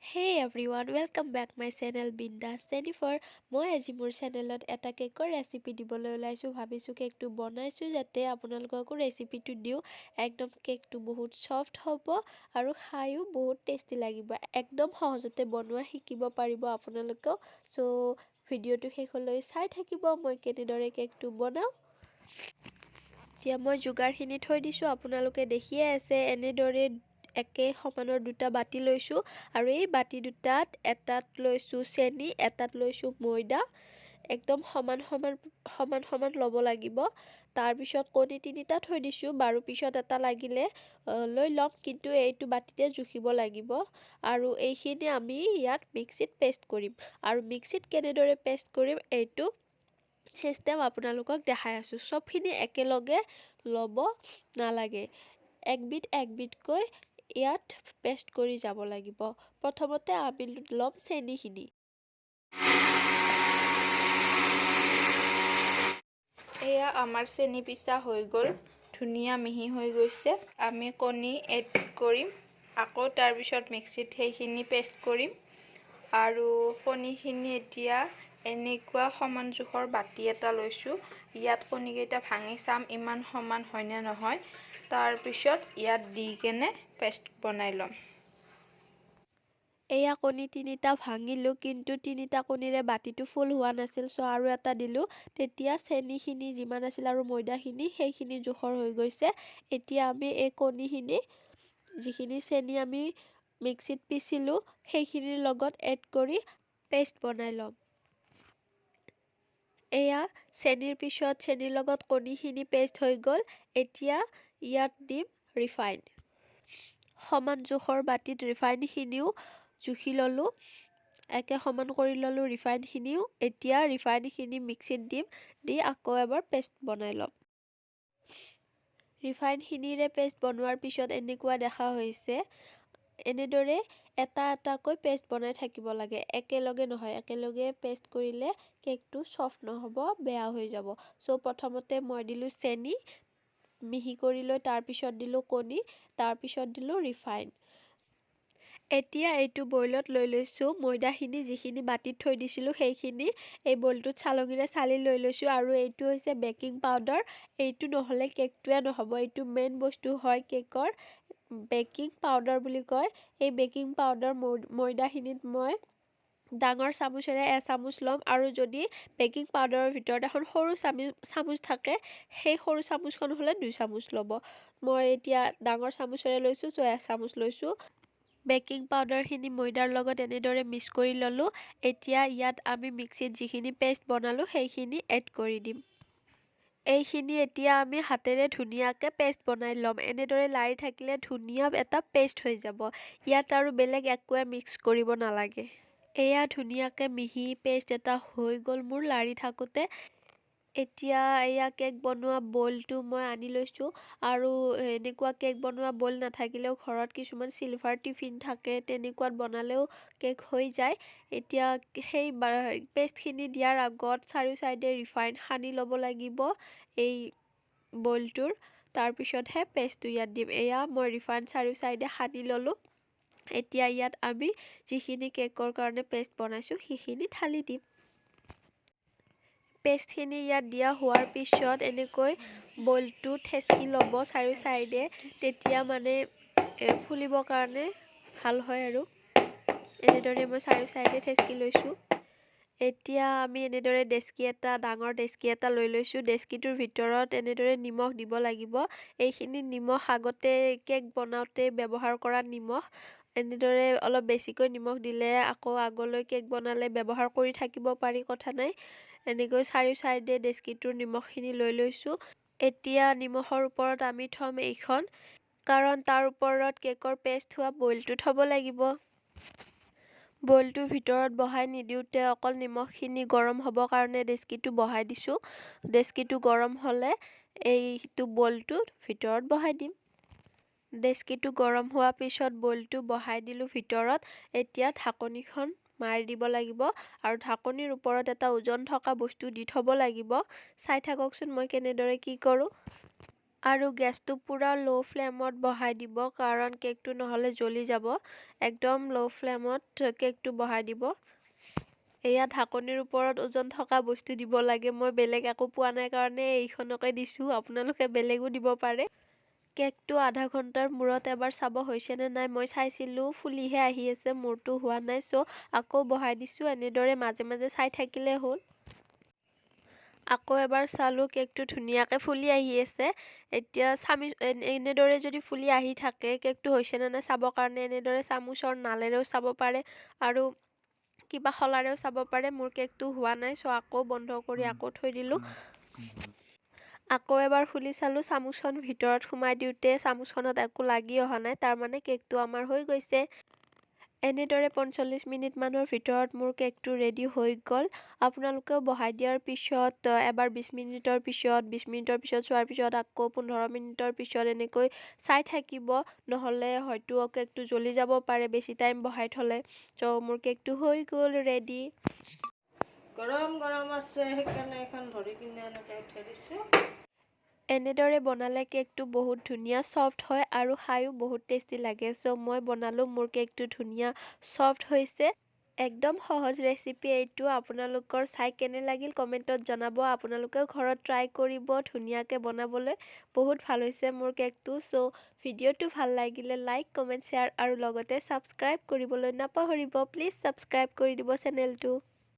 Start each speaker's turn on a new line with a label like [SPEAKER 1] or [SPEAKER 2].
[SPEAKER 1] Hey everyone, welcome back my channel Bindas 24. মই আজি মোৰ চেনেলত এটা কেকৰ ৰেচিপি দিবলৈ ওলাইছো ভাবিছো কেকটো বনাইছো যাতে আপোনালোককো ৰেচিপিটো দিও একদম কেকটো বহুত সফট হ'ব আৰু খাইও বহুত টেস্টি লাগিব একদম সহজতে বনোৱা শিকিব পাৰিব আপোনালোকেও সো ভিডিওটো শেষলৈ চাই থাকিব মই কেনেদৰে কেকটো বনাও এতিয়া মই যোগাৰখিনি থৈ দিছো আপোনালোকে দেখিয়ে আছে এনেদৰে একে সমানৰ দুটা বাটি লৈছো আৰু এই বাটি দুটাত এটাত লৈছো চেনি এটাত লৈছো ময়দা একদম সমান ল'ব লাগিব তাৰ পিছত কণী তিনিটা থৈ দিছো বাৰু পিছত এটা লাগিলে লৈ লম কিন্তু এইটো বাটিতে জুখিব লাগিব আৰু এইখিনি আমি ইয়াত মিক্সিত পেষ্ট কৰিম আৰু মিক্সিত কেনেদৰে পেষ্ট কৰিম এইটো সিস্টেম আপোনালোকক দেখাই আছো সবখিনি একেলগে লব নালাগে একবিট ইয়াত পেষ্ট কৰি যাব লাগিব প্ৰথমতে আমি লম চেনিখিনি
[SPEAKER 2] এয়া আমাৰ চেনি পিছা হৈ গ'ল ধুনিয়া মিহি হৈ গৈছে আমি কণী এড কৰিম আকৌ তাৰ পিছত মিক্সিত সেইখিনি পেষ্ট কৰিম আৰু কণীখিনি এতিয়া এনেকুৱা সমান জোখৰ বাটি এটা লৈছো ইয়াত কণীকেইটা ভাঙি চাম ইমান সমান হয় নে নহয় তাৰ পিছত ইয়াত দি কেনে পেষ্ট বনাই লম
[SPEAKER 1] এয়া কণী তিনিটা ভাঙিলো কিন্তু তিনিটা কণীৰে বাটিটো ফুল হোৱা নাছিল সো আৰু এটা দিলো তেতিয়া চেনিখিনি যিমান আছিল আৰু ময়দাখিনি সেইখিনি জোখৰ হৈ গৈছে এতিয়া আমি এই কণীখিনি যিখিনি চেনি আমি মিক্সিত পিছিলো সেইখিনিৰ লগত এড কৰি পেষ্ট বনাই লম এয়া চেনিৰ পিছত চেনিৰ লগত কণীখিনি পেষ্ট হৈ গ'ল এতিয়া ইয়াত দিম ৰিফাইন সমান জোখৰ বাটিত ৰিফাইনখিনিও জুখি ললো একে সমান কৰি ললো ৰিফাইনখিনিও এতিয়া ৰিফাইনখিনি মিক্সিত দিম দি আকৌ এবাৰ পেষ্ট বনাই লম ৰিফাইনখিনিৰে পেষ্ট বনোৱাৰ পিছত এনেকুৱা দেখা হৈছে এনেদৰে এটাকৈ পেষ্ট বনাই থাকিব লাগে একেলগে নহয় একেলগে পেষ্ট কৰিলে কেকটো সফট নহব বেয়া হৈ যাব সো প্ৰথমতে মই দিলো চেনি মিহি কৰি লৈ তাৰ পিছত দিলো কণী তাৰ পিছত দিলো ৰিফাইন এতিয়া এইটো বইলত লৈ লৈছো ময়দাখিনি যিখিনি বাটিত থৈ দিছিলো সেইখিনি এই বইলটোত চালঙিৰে চালি লৈ লৈছো আৰু এইটো হৈছে বেকিং পাউডাৰ এইটো নহলে কেকটোৱে নহব এইটো মেইন বস্তু হয় কেকৰ বেকিং পাউডাৰ বুলি কয় এই বেকিং পাউডাৰ ময়দাখিনিত মই ডাঙৰ চামুচেৰে এচামুচ লম আৰু যদি বেকিং পাউডাৰৰ ভিতৰত এখন সৰু চামুচ থাকে সেই সৰু চামুচখন হলে 2 চামুচ লব মই এতিয়া ডাঙৰ চামুচেৰে লৈছো সো এচামুচ লৈছো বেকিং পাউডাৰখিনি ময়দাৰ লগত এনেদৰে মিক্স কৰি ললো এতিয়া ইয়াত আমি মিক্সিত যিখিনি পেষ্ট বনালো সেইখিনি এড কৰি দিম এইখিনি এতিয়া আমি হাতেৰে ধুনিয়াকে পেষ্ট বনাই লম এনেদৰে লাৰি থাকিলে ধুনিয়া এটা পেষ্ট হৈ যাব ইয়াত আৰু বেলেগ একোৱে মিক্স কৰিব নালাগে এয়া ধুনিয়াকে মিহি পেষ্ট এটা হৈ গ'ল মোৰ লাৰি থাকোতে এতিয়া এয়া কেক বনোৱা বলটো মই আনি লৈছো আৰু এনেকুৱা কেক বনোৱা বল নাথাকিলেও ঘৰত কিছুমান সিলভাৰ টিফিন থাকে তেনেকুৱাত বনালেও কেক হৈ যায় এতিয়া সেই পেষ্টখিনি দিয়াৰ আগত চাৰিও সাইডে ৰিফাইন সানি ল'ব লাগিব এই বলটোৰ তাৰ পিছতহে পেষ্টটো ইয়াত দিম এয়া মই ৰিফাইন চাৰিও সাইডে সানি ললো এতিয়া ইয়াত আমি যিখিনি কেকৰ কাৰণে পেষ্ট বনাইছো সেইখিনি ঢালি দিম পেষ্টখিনি ইয়াত দিয়া হোৱাৰ পিছত এনেকৈ বলটো ঠেসকি ল'ব চাৰিও সাইডে তেতিয়া মানে ফুলিবৰ কাৰণে ভাল হয় আৰু এনেদৰে মই চাৰিও সাইডে ঠেসকি লৈছো এতিয়া আমি এনেদৰে ডাঙৰ ডেস্কি এটা লৈ লৈছো ডেস্কিটোৰ ভিতৰত এনেদৰে নিমখ দিব লাগিব এইখিনি নিমখ আগতে কেক বনাওতে ব্যৱহাৰ কৰা নিমখ এনেদৰে অলপ বেছিকৈ নিমখ দিলে আকৌ আগলৈ কেক বনালে ব্যৱহাৰ কৰি থাকিব পাৰি কথা নাই এনেকৈ চাৰিও সাইডে ডেস্কিটোৰ নিমখখিনি লৈ লৈছো এতিয়া নিমখৰ ওপৰত আমি থম এইখন কাৰণ তাৰ ওপৰত কেকৰ পেষ্ট হোৱা বইলটো থব লাগিব বইলটো ভিতৰত বহাই নিদিওতে অকল নিমখখিনি গৰম হ'ব কাৰণে ডেস্কিটো বহাই দিছো ডেস্কিটো গৰম হলে এইটো বইলটো ভিতৰত বহাই দিম ডেস্কিটো গৰম হোৱা পিছত বইলটো বহাই দিলো ভিতৰত এতিয়া ঢাকনিখন মাৰি দিব লাগিব আৰু ঢাকনিৰ ওপৰত এটা ওজন থকা বস্তু দি থব লাগিব চাই থাককচোন মই কেনেদৰে কি কৰো আৰু গেছটো পুৰা ল' ফ্লেমত বহাই দিব কাৰণ কেকটো নহ'লে জ্বলি যাব। একদম ল' ফ্লেমত কেকটো বহাই দিব। এয়া ঢাকনিৰ ওপৰত ওজন থকা বস্তু দিব লাগে। মই বেলেগ একো পোৱা নাই কাৰণে এইখনকে দিছোঁ। আপোনালোকে বেলেগো দিব পাৰে। কেকটো আধা ঘণ্টাৰ মূৰত এবাৰ চাব হৈছে নে নাই। মই চাইছিলোঁ ফুলিহে আহি আছে, মোৰটো হোৱা নাই। চ' আকৌ বহাই দিছোঁ। এনেদৰে মাজে মাজে চাই থাকিলে হ'ল। আকৌ এবাৰ চালোঁ, কেকটো ধুনীয়াকৈ ফুলি আহি আছে। এতিয়া এনেদৰে যদি ফুলি আহি থাকে, কেকটো হৈছে নে নাই চাবৰ কাৰণে এনেদৰে চামুচৰ নালেৰেও চাব পাৰে আৰু কিবা শলাৰেও চাব পাৰে। মোৰ কেকটো হোৱা নাই, চ' আকৌ বন্ধ কৰি আকৌ থৈ দিলোঁ। আকৌ এবাৰ খুলি চালোঁ, চামুচখন ভিতৰত সোমাই দিওঁতে চামুচখনত একো লাগি অহা নাই, তাৰমানে কেকটো আমাৰ হৈ গৈছে। এনেদৰে 45 মিনিটমানৰ ভিতৰত মোৰ কেকটো ৰেডি হৈ গ'ল। আপোনালোকেও বহাই দিয়াৰ পিছত এবাৰ 20 মিনিটৰ পিছত, 20 মিনিটৰ পিছত চোৱাৰ পিছত আকৌ 15 মিনিটৰ পিছত এনেকৈ চাই থাকিব, নহ'লে হয়তো কেকটো জ্বলি যাব পাৰে বেছি টাইম বহাই থ'লে। চ' মোৰ কেকটো হৈ গ'ল ৰেডি।
[SPEAKER 3] গৰম গৰম আছে, সেইকাৰণে এখন ধৰি কিনে এনেকৈ উঠাই দিছোঁ।
[SPEAKER 1] এনেদৰে বনালে কেকটো বহুত ধুনীয়া ছফ্ট হয় আৰু খায়ো বহুত টেষ্টি লাগে। চ' মই বনালোঁ, মোৰ কেকটো ধুনীয়া ছফ্ট হৈছে। একদম সহজ ৰেচিপি এইটো। আপোনালোকৰ চাই কেনে লাগিল কমেণ্টত জনাব। আপোনালোকেও ঘৰত ট্ৰাই কৰিব ধুনীয়াকৈ বনাবলৈ। বহুত ভাল হৈছে মোৰ কেকটো। চ' ভিডিঅ'টো ভাল লাগিলে লাইক, কমেণ্ট, শ্বেয়াৰ আৰু লগতে ছাবস্ক্ৰাইব কৰিবলৈ নাপাহৰিব। প্লিজ ছাবস্ক্ৰাইব কৰি দিব চেনেলটো।